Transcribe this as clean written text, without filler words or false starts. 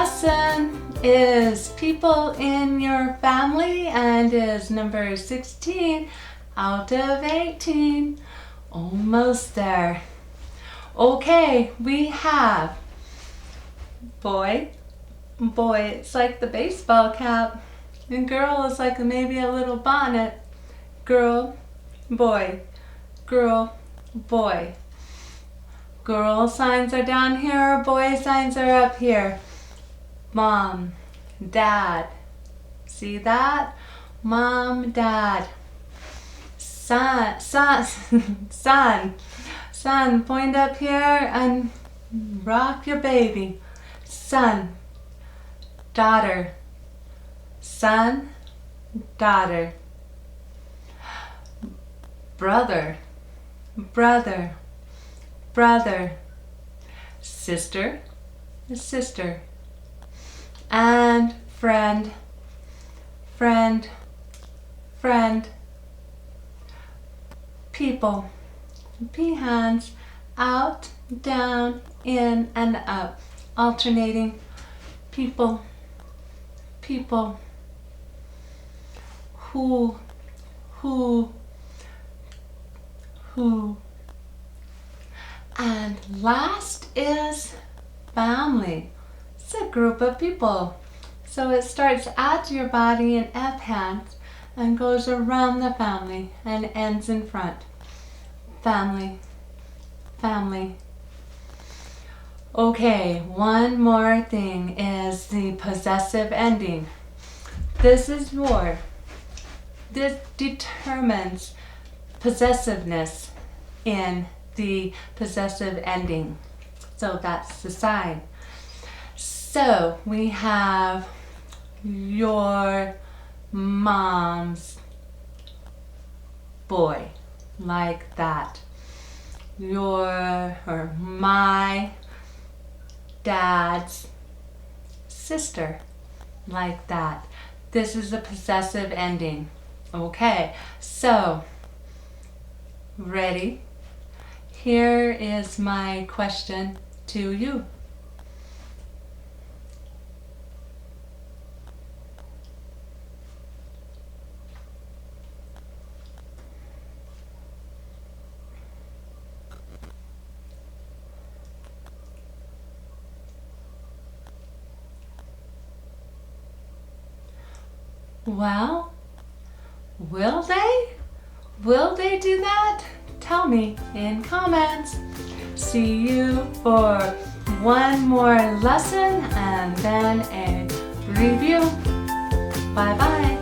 lesson is people in your family and is number 16 out of 18. Almost there. Okay, we have boy, it's like the baseball cap, and girl is like maybe a little bonnet. Girl, boy, girl, boy. Girl signs are down here, boy signs are up here. Mom, dad. See that? Mom, dad. Son, son, point up here and rock your baby. Son, daughter. Son, daughter. Brother, brother, brother. Sister, sister. And friend, friend, friend. People, hands out, down, in, and up, alternating. People, people. Who. And last is family. It's a group of people. So it starts at your body in F hands and goes around the family and ends in front. Family, family. Okay, one more thing is the possessive ending. This is your. This determines possessiveness in the possessive ending. So that's the sign. So we have your mom's boy, like that. Your or my dad's sister, like that. This is a possessive ending. Okay, so ready? Here is my question to you. Well, will they? Will they do that? Tell me in comments. See you for one more lesson and then a review. Bye bye.